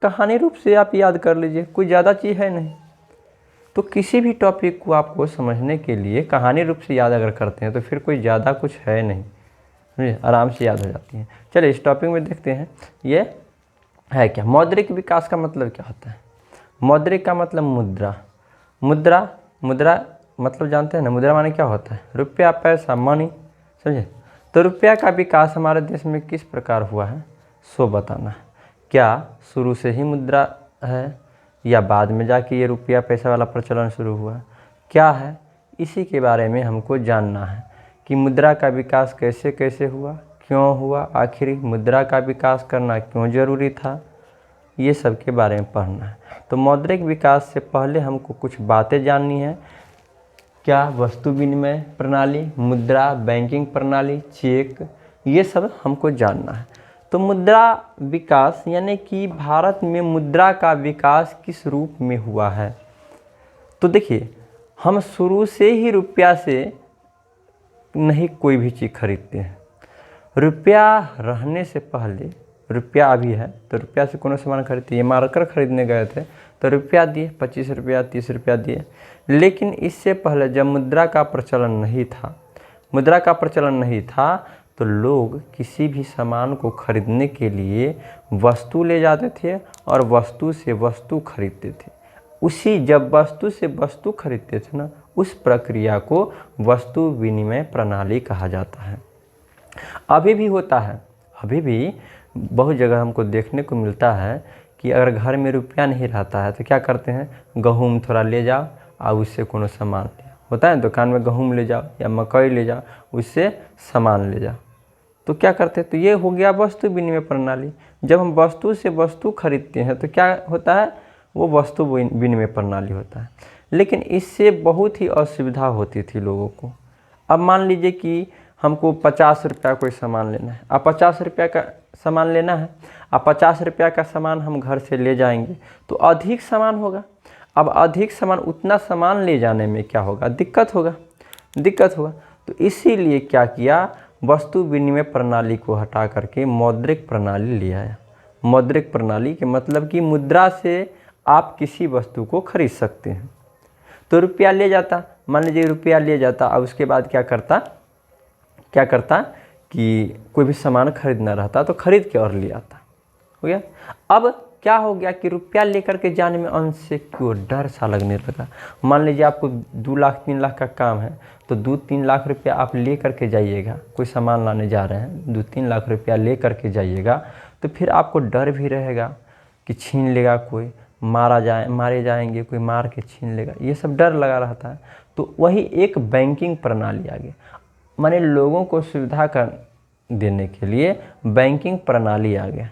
कहानी रूप से आप याद कर लीजिए, कोई ज़्यादा चीज़ है नहीं। तो किसी भी टॉपिक को आपको समझने के लिए कहानी रूप से याद अगर करते हैं तो फिर कोई ज़्यादा कुछ है नहीं, समझे, आराम से याद हो जाती है। चलिए इस टॉपिक में देखते हैं ये है क्या। मौद्रिक विकास का मतलब क्या होता है? मौद्रिक का मतलब मुद्रा। मुद्रा मुद्रा मतलब जानते हैं ना, मुद्रा माने क्या होता है? रुपया, पैसा, मनी, समझे। तो रुपया का विकास हमारे देश में किस प्रकार हुआ है सो बताना है। क्या शुरू से ही मुद्रा है या बाद में जाके ये रुपया पैसा वाला प्रचलन शुरू हुआ? क्या है, इसी के बारे में हमको जानना है कि मुद्रा का विकास कैसे कैसे हुआ, क्यों हुआ, आखिर मुद्रा का विकास करना क्यों ज़रूरी था, ये सब के बारे में पढ़ना है। तो मौद्रिक विकास से पहले हमको कुछ बातें जाननी है। क्या? वस्तु विनिमय प्रणाली, मुद्रा, बैंकिंग प्रणाली, चेक, ये सब हमको जानना है। तो मुद्रा विकास यानी कि भारत में मुद्रा का विकास किस रूप में हुआ है? तो देखिए, हम शुरू से ही रुपया से नहीं कोई भी चीज़ खरीदते हैं। रुपया रहने से पहले, रुपया अभी है तो रुपया से कोनो सामान खरीदते, ये मार्कर खरीदने गए थे तो रुपया दिए, 25 रुपया 30 रुपया दिए। लेकिन इससे पहले जब मुद्रा का प्रचलन नहीं था तो लोग किसी भी सामान को खरीदने के लिए वस्तु ले जाते थे और वस्तु से वस्तु खरीदते थे। उसी जब वस्तु से वस्तु खरीदते थे ना, उस प्रक्रिया को वस्तु विनिमय प्रणाली कहा जाता है। अभी भी होता है, अभी भी बहुत जगह हमको देखने को मिलता है कि अगर घर में रुपया नहीं रहता है तो क्या करते हैं, गेहूँ थोड़ा ले जाओ और उससे कोनो सामान ले आओ। होता है दुकान में गेहूँ ले जाओ या मकई ले जाओ, उससे सामान ले जाओ। तो क्या करते हैं, तो ये हो गया वस्तु विनिमय प्रणाली। जब हम वस्तु से वस्तु खरीदते हैं तो क्या होता है, वो वस्तु विनिमय प्रणाली होता है। लेकिन इससे बहुत ही असुविधा होती थी लोगों को। अब मान लीजिए कि हमको 50 रुपया कोई सामान लेना है, अब 50 रुपया का सामान लेना है, अब 50 रुपया का सामान हम घर से ले जाएंगे तो अधिक सामान होगा। अब अधिक सामान, उतना सामान ले जाने में क्या होगा, दिक्कत होगा। तो इसीलिए क्या किया, वस्तु विनिमय प्रणाली को हटा करके मौद्रिक प्रणाली ले आया। मौद्रिक प्रणाली के मतलब कि मुद्रा से आप किसी वस्तु को खरीद सकते हैं। तो रुपया ले जाता, मान लीजिए रुपया ले जाता, अब उसके बाद क्या करता कि कोई भी सामान खरीदना रहता तो खरीद के और ले आता, हो गया। अब क्या हो गया कि रुपया लेकर के जाने में अनसिक्योर डर सा लगने लगा। मान लीजिए आपको 2 लाख 3 लाख का काम है तो 2-3 लाख रुपया आप ले करके जाइएगा, कोई सामान लाने जा रहे हैं, 2-3 लाख रुपया ले करके जाइएगा तो फिर आपको डर भी रहेगा कि छीन लेगा कोई, मारे जाएंगे, कोई मार के छीन लेगा, ये सब डर लगा रहता है। तो वही एक बैंकिंग प्रणाली आ गई, माने लोगों को सुविधा कर देने के लिए बैंकिंग प्रणाली आ गया।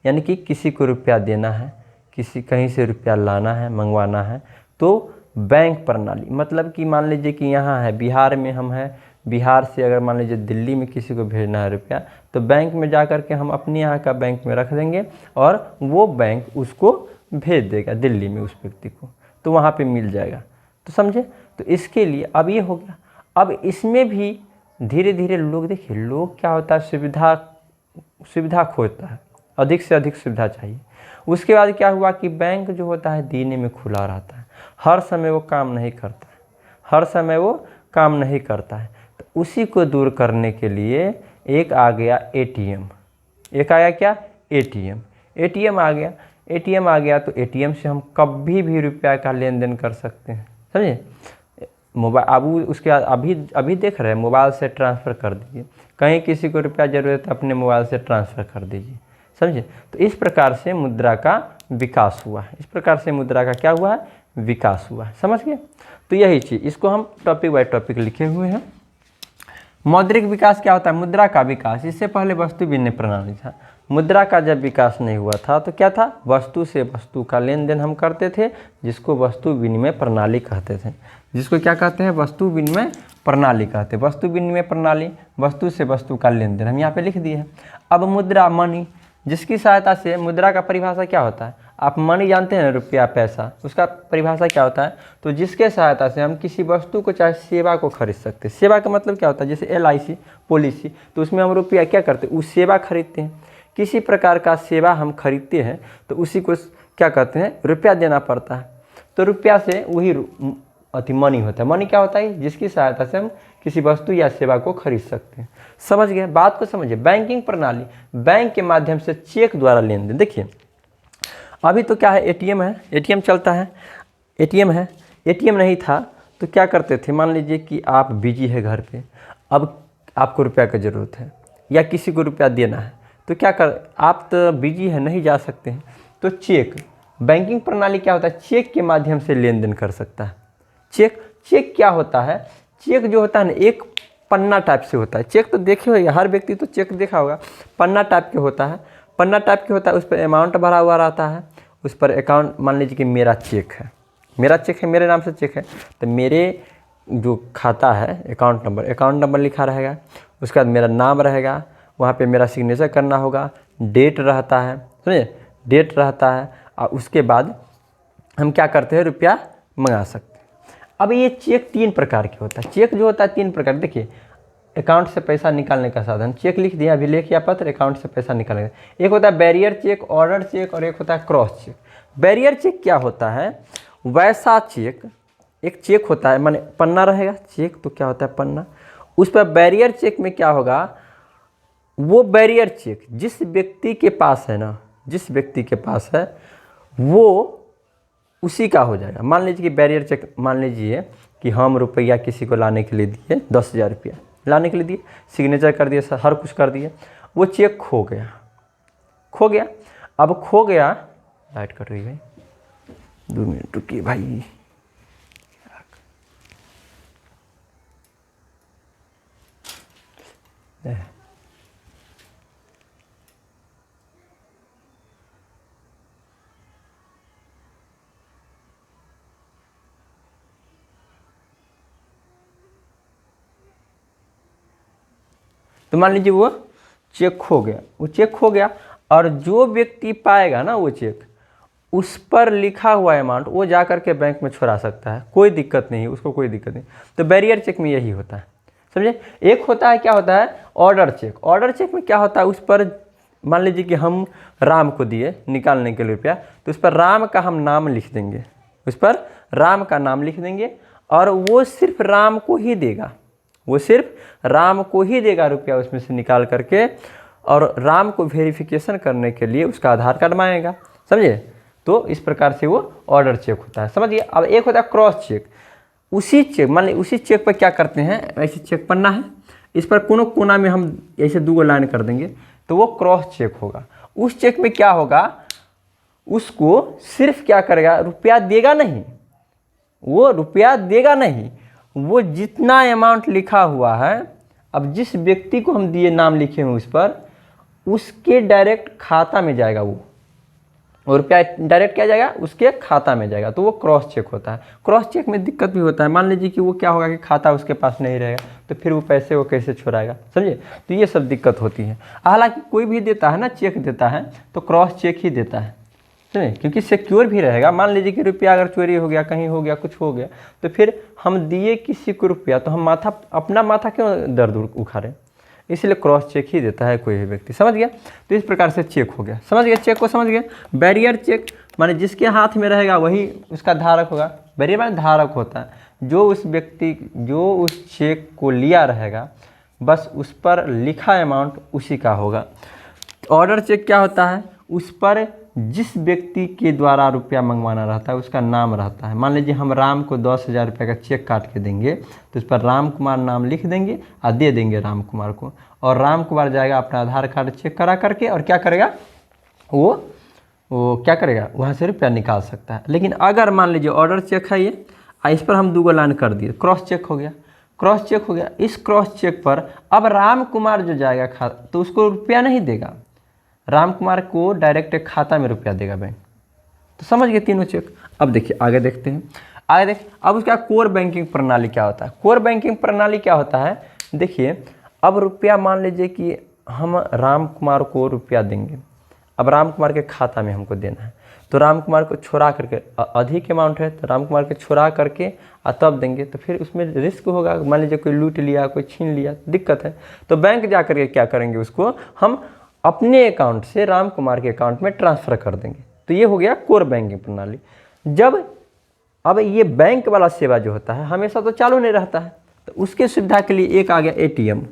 यानी कि किसी को रुपया देना है, कहीं से रुपया लाना है, मंगवाना है, तो बैंक प्रणाली, मतलब कि मान लीजिए कि यहाँ है बिहार में हम हैं, बिहार से अगर मान लीजिए दिल्ली में किसी को भेजना है रुपया तो बैंक में जा कर के हम अपने यहाँ का बैंक में रख देंगे और वो बैंक उसको भेज देगा दिल्ली में उस व्यक्ति को, तो वहाँ पे मिल जाएगा। तो समझे, तो इसके लिए अब ये हो गया। अब इसमें भी धीरे धीरे लोग, देखिए लोग क्या होता है, सुविधा खोजता है, अधिक से अधिक सुविधा चाहिए। उसके बाद क्या हुआ कि बैंक जो होता है देने में खुला रहता है, हर समय वो काम नहीं करता है, तो उसी को दूर करने के लिए एक आ गया एटीएम। एक आया क्या, एटीएम आ गया। तो एटीएम से हम कभी भी रुपया का लेन देन कर सकते हैं, समझे। मोबाइल, अब उसके बाद अभी देख रहे हैं, मोबाइल से ट्रांसफ़र कर दीजिए, कहीं किसी को रुपया ज़रूरत है अपने मोबाइल से ट्रांसफ़र कर दीजिए, समझे। तो इस प्रकार से मुद्रा का विकास हुआ है, क्या हुआ है, विकास हुआ है, समझ गए। तो यही चीज़, इसको हम टॉपिक बाय टॉपिक लिखे हुए हैं। मौद्रिक विकास क्या होता है, मुद्रा का विकास। इससे पहले वस्तु विनिमय प्रणाली था। मुद्रा का जब विकास नहीं हुआ था तो क्या था, वस्तु से वस्तु का लेन देन हम करते थे, जिसको वस्तु विनिमय प्रणाली कहते थे। जिसको क्या कहते हैं, वस्तु विनिमय प्रणाली कहते हैं। वस्तु विनिमय प्रणाली, वस्तु से वस्तु का लेन देन हम यहाँ पे लिख दिए हैं। अब मुद्रा, मनी, जिसकी सहायता से, मुद्रा का परिभाषा क्या होता है, आप मनी जानते हैं, रुपया पैसा, उसका परिभाषा क्या होता है, तो जिसके सहायता से हम किसी वस्तु को चाहे सेवा को खरीद सकते हैं। सेवा का मतलब क्या होता है, जैसे LIC पॉलिसी, तो उसमें हम रुपया क्या करते हैं, उस सेवा खरीदते हैं। किसी प्रकार का सेवा हम खरीदते हैं तो उसी को क्या कहते हैं, रुपया देना पड़ता है। तो रुपया से वही मनी होता है। मनी क्या होता है, जिसकी सहायता से हम किसी वस्तु या सेवा को खरीद सकते हैं। समझ गए, बात को समझिए। बैंकिंग प्रणाली, बैंक के माध्यम से चेक द्वारा लेन देन। देखिए अभी तो क्या है, एटीएम है, एटीएम चलता है, एटीएम है। एटीएम नहीं था तो क्या करते थे, मान लीजिए कि आप बिजी है घर पे, अब आपको रुपया की ज़रूरत है या किसी को रुपया देना है, तो क्या कर, आप तो बिजी है, नहीं जा सकते हैं, तो चेक, बैंकिंग प्रणाली क्या होता है, चेक के माध्यम से लेन देन कर सकता है। चेक क्या होता है, चेक जो होता है ना, एक पन्ना टाइप से होता है। चेक तो देखे होगा, हर व्यक्ति तो चेक देखा होगा, पन्ना टाइप के होता है, पन्ना टाइप के होता है, उस पर अमाउंट भरा हुआ रहता है, उस पर अकाउंट, मान लीजिए कि मेरा चेक है, मेरे नाम से चेक है, तो मेरे जो खाता है अकाउंट नंबर लिखा रहेगा, उसके बाद मेरा नाम रहेगा, वहाँ पे मेरा सिग्नेचर करना होगा, डेट रहता है, समझे, डेट रहता है, और उसके बाद हम क्या करते हैं, रुपया मंगा सकते हैं। अब ये चेक 3 प्रकार के होता है। चेक जो होता है 3 प्रकार, देखिए अकाउंट से पैसा निकालने का साधन, चेक लिख दिया अभिलेख या पत्र, अकाउंट से पैसा निकालने का। एक होता है बैरियर चेक, ऑर्डर चेक, और एक होता है क्रॉस चेक। बैरियर चेक क्या होता है, वैसा चेक, एक चेक होता है, माने पन्ना रहेगा, चेक तो क्या होता है, पन्ना, उस पर बैरियर चेक में क्या होगा, वो बैरियर चेक जिस व्यक्ति के पास है ना, जिस व्यक्ति के पास है वो उसी का हो जाएगा। मान लीजिए कि बैरियर चेक, मान लीजिए कि हम रुपया किसी को लाने के लिए दिए, 10,000 रुपया लाने के लिए दिए, सिग्नेचर कर दिए, हर कुछ कर दिए, वो चेक खो गया। अब खो गया, लाइट कट रही भाई, 2 मिनट रुकिए भाई। तो मान लीजिए वो चेक खो गया, और जो व्यक्ति पाएगा ना वो चेक, उस पर लिखा हुआ अमाउंट वो जा कर के बैंक में छुड़ा सकता है, कोई दिक्कत नहीं, उसको कोई दिक्कत नहीं। तो बैरियर चेक में यही होता है, समझे। एक होता है, क्या होता है, ऑर्डर चेक। ऑर्डर चेक में क्या होता है, उस पर मान लीजिए कि हम राम को दिए निकालने के लिए रुपया, तो उस पर राम का हम नाम लिख देंगे, उस पर राम का नाम लिख देंगे, और वो सिर्फ राम को ही देगा, वो सिर्फ राम को ही देगा रुपया उसमें से निकाल करके, और राम को वेरिफिकेशन करने के लिए उसका आधार कार्ड मांगेगा, समझे। तो इस प्रकार से वो ऑर्डर चेक होता है, समझिए। अब एक होता है क्रॉस चेक। उसी चेक, मान लीजिए उसी चेक पर क्या करते हैं, ऐसे चेक पन्ना है, इस पर कोना में हम ऐसे 2 लाइन कर देंगे, तो वो क्रॉस चेक होगा। उस चेक में क्या होगा, उसको सिर्फ क्या करेगा, रुपया देगा नहीं, वो रुपया देगा नहीं, वो जितना अमाउंट लिखा हुआ है, अब जिस व्यक्ति को हम दिए, नाम लिखे हैं उस पर, उसके डायरेक्ट खाता में जाएगा वो, और रुपया डायरेक्ट क्या जाएगा, उसके खाता में जाएगा। तो वो क्रॉस चेक होता है। क्रॉस चेक में दिक्कत भी होता है, मान लीजिए कि वो क्या होगा कि खाता उसके पास नहीं रहेगा, तो फिर वो पैसे वो कैसे छुड़ाएगा, समझिए। तो ये सब दिक्कत होती है। हालांकि कोई भी देता है ना, चेक देता है तो क्रॉस चेक ही देता है, समझे, क्योंकि सिक्योर भी रहेगा। मान लीजिए कि रुपया अगर चोरी हो गया, कहीं हो गया, कुछ हो गया, तो फिर हम दिए किसी को रुपया, तो हम अपना माथा क्यों दर्द उखाड़े, इसलिए क्रॉस चेक ही देता है कोई भी व्यक्ति, समझ गया। तो इस प्रकार से चेक हो गया, समझ गया, चेक को समझ गया। बैरियर चेक माने जिसके हाथ में रहेगा वही उसका धारक होगा। बैरियर माने धारक होता है, जो उस व्यक्ति जो उस चेक को लिया रहेगा, बस उस पर लिखा अमाउंट उसी का होगा। ऑर्डर चेक क्या होता है, उस पर जिस व्यक्ति के द्वारा रुपया मंगवाना रहता है उसका नाम रहता है। मान लीजिए हम राम को 10,000 रुपये का चेक काट के देंगे, तो उस पर राम कुमार नाम लिख देंगे और दे देंगे राम कुमार को, और राम कुमार जाएगा अपना आधार कार्ड चेक करा करके, और क्या करेगा, वो क्या करेगा, वहाँ से रुपया निकाल सकता है। लेकिन अगर मान लीजिए ऑर्डर चेक है ये, इस पर हम 2 लाइन कर दिए, क्रॉस चेक हो गया, क्रॉस चेक हो गया। इस क्रॉस चेक पर अब राम कुमार जो जाएगा तो उसको रुपया नहीं देगा, राम कुमार को डायरेक्ट खाता में रुपया देगा बैंक। तो समझ गए तीनों चेक। अब देखिए आगे देखते हैं, अब उसका कोर बैंकिंग प्रणाली क्या होता है। कोर बैंकिंग प्रणाली क्या होता है, देखिए अब रुपया मान लीजिए कि हम राम कुमार को रुपया देंगे, अब राम कुमार के खाता में हमको देना है, तो राम कुमार को छोड़ा करके, अधिक अमाउंट है तो राम कुमार के छोड़ा करके और तब देंगे, तो फिर उसमें रिस्क होगा, मान लीजिए कोई लूट लिया, कोई छीन लिया, दिक्कत है। तो बैंक जा करके क्या करेंगे, उसको हम अपने अकाउंट से राम कुमार के अकाउंट में ट्रांसफ़र कर देंगे। तो ये हो गया कोर बैंकिंग प्रणाली। जब अब ये बैंक वाला सेवा जो होता है हमेशा तो चालू नहीं रहता है, तो उसके सुविधा के लिए एक आ गया एटीएम।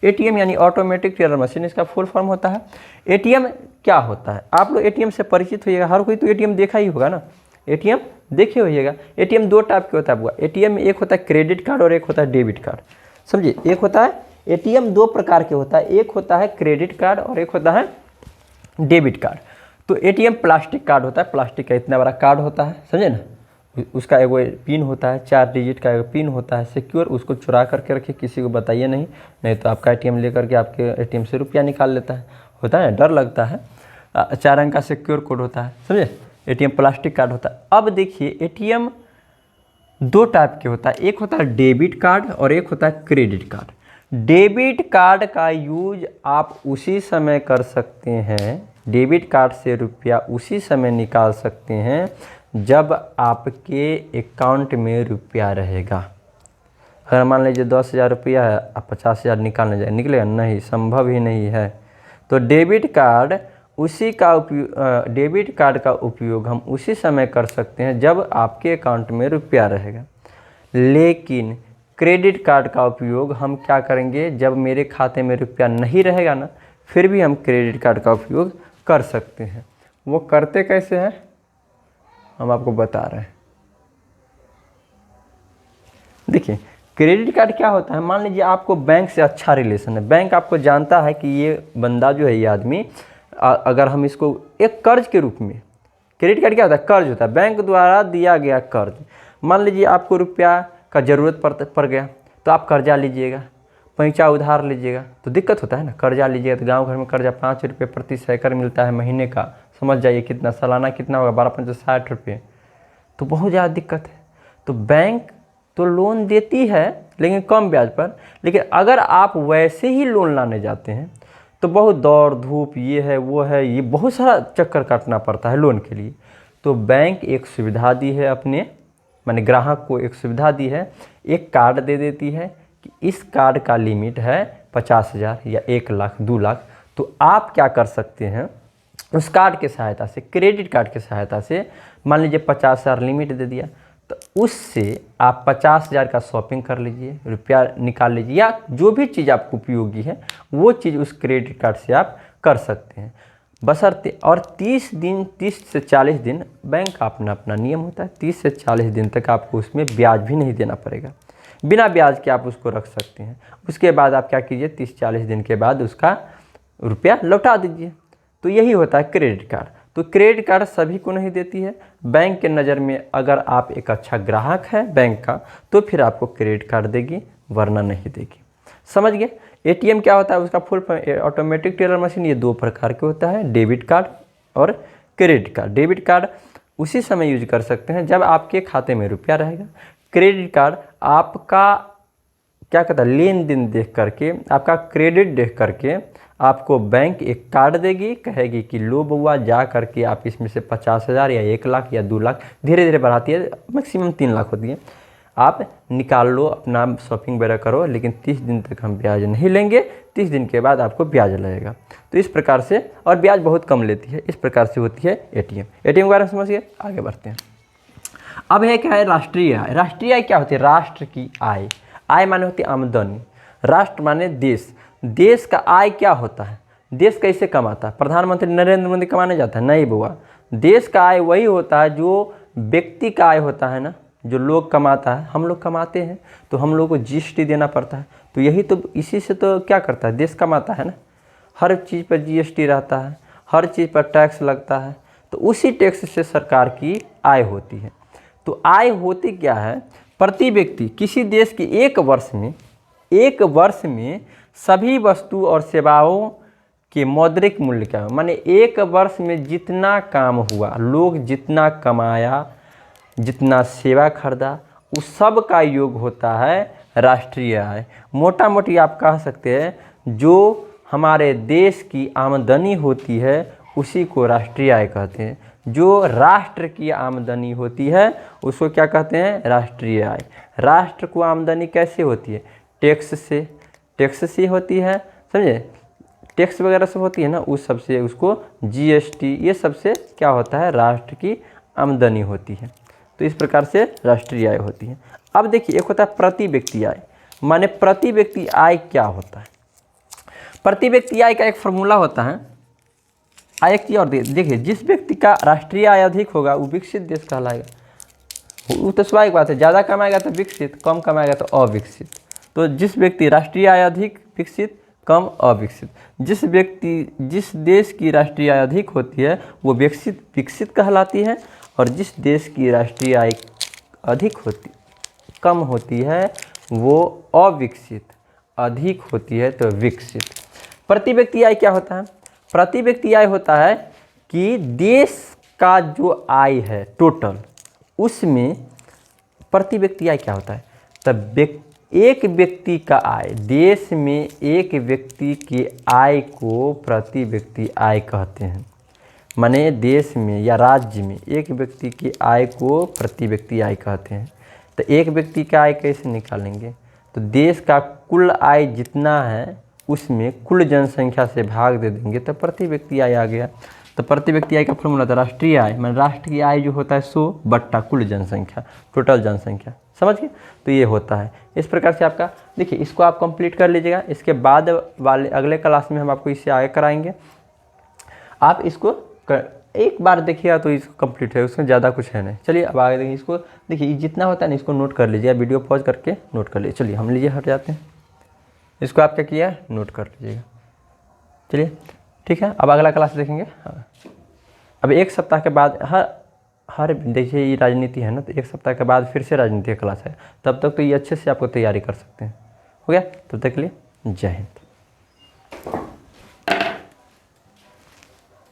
एटीएम यानी ऑटोमेटिक टेलर मशीन, इसका फुल फॉर्म होता है। एटीएम क्या होता है, आप लोग एटीएम से परिचित होइएगा, हर कोई तो एटीएम देखा ही होगा ना, एटीएम देखे होइएगा। एटीएम दो टाइप के होता है बुआ, एटीएम में एक होता है क्रेडिट कार्ड और एक होता है डेबिट कार्ड, समझिए। एक होता है एटीएम दो प्रकार के होता है, एक होता है क्रेडिट कार्ड और एक होता है डेबिट कार्ड। तो एटीएम प्लास्टिक कार्ड होता है, प्लास्टिक का इतना बड़ा कार्ड होता है, समझे ना। उसका एगो पिन होता है, 4 डिजिट का एगो पिन होता है सिक्योर, उसको चुरा करके रखिए, किसी को बताइए नहीं तो आपका एटीएम लेकर के आपके एटीएम से रुपया निकाल लेता है, होता है, डर लगता है। 4 अंक का सिक्योर कोड होता है, समझे। एटीएम प्लास्टिक कार्ड होता है। अब देखिए एटीएम दो टाइप के होता है, एक होता है डेबिट कार्ड और एक होता है क्रेडिट कार्ड। डेबिट कार्ड का यूज आप उसी समय कर सकते हैं, डेबिट कार्ड से रुपया उसी समय निकाल सकते हैं जब आपके अकाउंट में रुपया रहेगा। अगर मान लीजिए 10,000 रुपया है, आप 50,000 निकालने जाए, निकलेगा नहीं, संभव ही नहीं है। तो डेबिट कार्ड डेबिट कार्ड का उपयोग हम उसी समय कर सकते हैं जब आपके अकाउंट में रुपया रहेगा। लेकिन क्रेडिट कार्ड का उपयोग हम क्या करेंगे, जब मेरे खाते में रुपया नहीं रहेगा ना, फिर भी हम क्रेडिट कार्ड का उपयोग कर सकते हैं। वो करते कैसे हैं हम आपको बता रहे हैं। देखिए क्रेडिट कार्ड क्या होता है, मान लीजिए आपको बैंक से अच्छा रिलेशन है, बैंक आपको जानता है कि ये बंदा जो है, ये आदमी, अगर हम इसको एक कर्ज के रूप में, क्रेडिट कार्ड क्या होता है, कर्ज होता है, बैंक द्वारा दिया गया कर्ज। मान लीजिए आपको रुपया का ज़रूरत पड़ गया तो आप कर्जा लीजिएगा, पैसा उधार लीजिएगा तो दिक्कत होता है ना। कर्जा लीजिएगा तो गांव घर में कर्जा 5 रुपये प्रति सैकड़ मिलता है महीने का, समझ जाइए कितना, सालाना कितना होगा, 12×5 60 रुपये, तो बहुत ज़्यादा दिक्कत है। तो बैंक तो लोन देती है लेकिन कम ब्याज पर, लेकिन अगर आप वैसे ही लोन लाने जाते हैं तो बहुत दौड़ धूप, ये है वो है, ये बहुत सारा चक्कर काटना पड़ता है लोन के लिए। तो बैंक एक सुविधा दी है अपने, माने ग्राहक को एक सुविधा दी है, एक कार्ड दे देती है कि इस कार्ड का लिमिट है 50,000 या 1 लाख 2 लाख। तो आप क्या कर सकते हैं, उस कार्ड के सहायता से, क्रेडिट कार्ड की सहायता से, मान लीजिए 50,000 लिमिट दे दिया, तो उससे आप 50,000 का शॉपिंग कर लीजिए, रुपया निकाल लीजिए, या जो भी चीज़ आपको उपयोगी है वो चीज़ उस क्रेडिट कार्ड से आप कर सकते हैं बशर्ते। और 30 से 40 दिन बैंक का अपना नियम होता है, 30 से 40 दिन तक आपको उसमें ब्याज भी नहीं देना पड़ेगा, बिना ब्याज के आप उसको रख सकते हैं। उसके बाद आप क्या कीजिए, 30-40 दिन के बाद उसका रुपया लौटा दीजिए। तो यही होता है क्रेडिट कार्ड। तो क्रेडिट कार्ड सभी को नहीं देती है, बैंक के नज़र में अगर आप एक अच्छा ग्राहक है बैंक का तो फिर आपको क्रेडिट कार्ड देगी, वरना नहीं देगी। समझ गए। एटीएम क्या होता है, उसका full form automatic teller machine. ये दो प्रकार के होता है, डेबिट कार्ड और क्रेडिट कार्ड। डेबिट कार्ड उसी समय यूज कर सकते हैं जब आपके खाते में रुपया रहेगा। क्रेडिट कार्ड आपका क्या कहता है, लेन देन देख करके, आपका क्रेडिट देख करके आपको बैंक एक कार्ड देगी, कहेगी कि लो बउआ, जा करके आप इसमें से 50,000 या 1 लाख या 2 लाख, धीरे धीरे बढ़ाती है, मैक्सिमम 3 लाख होती है, आप निकाल लो, अपना शॉपिंग वगैरह करो, लेकिन 30 दिन तक हम ब्याज नहीं लेंगे, 30 दिन के बाद आपको ब्याज लगेगा। तो इस प्रकार से, और ब्याज बहुत कम लेती है, इस प्रकार से होती है एटीएम। एटीएम के बारे में समझिए, आगे बढ़ते हैं। अब है क्या है, राष्ट्रीय आय। राष्ट्रीय आय क्या होती है, राष्ट्र की आय। आय माने होती है आमदनी, राष्ट्र माने देश। देश का आय क्या होता है, देश कैसे कमाता है, प्रधानमंत्री नरेंद्र मोदी कमाने जाता है, नहीं बुआ। देश का आय वही होता है जो व्यक्ति का आय होता है ना, जो लोग कमाता है, हम लोग कमाते हैं तो हम लोग को जीएसटी देना पड़ता है। तो यही तो, इसी से तो क्या करता है, देश कमाता है ना। हर चीज़ पर जीएसटी रहता है, हर चीज़ पर टैक्स लगता है, तो उसी टैक्स से सरकार की आय होती है। तो आय होती क्या है, प्रति व्यक्ति किसी देश की एक वर्ष में सभी वस्तु और सेवाओं के मौद्रिक मूल्य क्या है, माने एक वर्ष में जितना काम हुआ, लोग जितना कमाया, जितना सेवा खरीदा, उस सब का योग होता है राष्ट्रीय आय। मोटा मोटी आप कह सकते हैं जो हमारे देश की आमदनी होती है उसी को राष्ट्रीय आय कहते हैं। जो राष्ट्र की आमदनी होती है उसको क्या कहते हैं, राष्ट्रीय आय। राष्ट्र को आमदनी कैसे होती है, टैक्स से होती है, समझे। टैक्स वगैरह सब होती है ना, उस सबसे उसको जीएसटी ये सबसे क्या होता है, राष्ट्र की आमदनी होती है। तो इस प्रकार से राष्ट्रीय आय होती है। अब देखिए एक होता है प्रति व्यक्ति आय, माने प्रति व्यक्ति आय क्या होता है। प्रति व्यक्ति आय का एक फॉर्मूला होता है। आय की और देखिए जिस व्यक्ति का राष्ट्रीय आय अधिक होगा वो विकसित देश कहलाएगा। वो तो स्वाभाविक बात है, ज़्यादा कमाएगा तो विकसित, कम कमाएगा तो अविकसित। तो जिस व्यक्ति राष्ट्रीय आय अधिक, विकसित, कम, अविकसित। जिस देश की राष्ट्रीय आय अधिक होती है वो विकसित कहलाती है, और जिस देश की राष्ट्रीय आय कम होती है वो अविकसित, अधिक होती है तो विकसित। प्रति व्यक्ति आय क्या होता है, प्रति व्यक्ति आय होता है कि देश का जो आय है टोटल, उसमें प्रति व्यक्ति आय क्या होता है, तब एक व्यक्ति का आय, देश में एक व्यक्ति की आय को प्रति व्यक्ति आय कहते हैं। माने देश में या राज्य में एक व्यक्ति की आय को प्रति व्यक्ति आय कहते हैं। तो एक व्यक्ति का आय कैसे निकालेंगे, तो देश का कुल आय जितना है उसमें कुल जनसंख्या से भाग दे देंगे तो प्रति व्यक्ति आय आ गया। तो प्रति व्यक्ति आय का फॉर्मूला था राष्ट्रीय आय, माने राष्ट्र की आय जो होता है 100 बट्टा कुल जनसंख्या, टोटल जनसंख्या, समझ गए। तो ये होता है इस प्रकार से आपका। देखिए इसको आप कंप्लीट कर लीजिएगा, इसके बाद वाले अगले क्लास में हम आपको इससे आगे कराएंगे। आप इसको एक बार देखिएगा तो इसको कंप्लीट है, उसमें ज़्यादा कुछ है नहीं। चलिए अब आगे देखिए इसको, देखिए जितना होता है ना इसको नोट कर लीजिए, वीडियो पॉज करके नोट कर लीजिए। चलिए हम लीजिए हट जाते हैं, इसको आप क्या किया नोट कर लीजिएगा। चलिए ठीक है, अब अगला क्लास देखेंगे। हाँ अब एक सप्ताह के बाद हर देखिए ये राजनीति है ना, तो एक सप्ताह के बाद फिर से राजनीति का क्लास है, तब तक तो ये अच्छे से आपको तैयारी कर सकते हैं। हो गया, तब तक के लिए जय हिंद।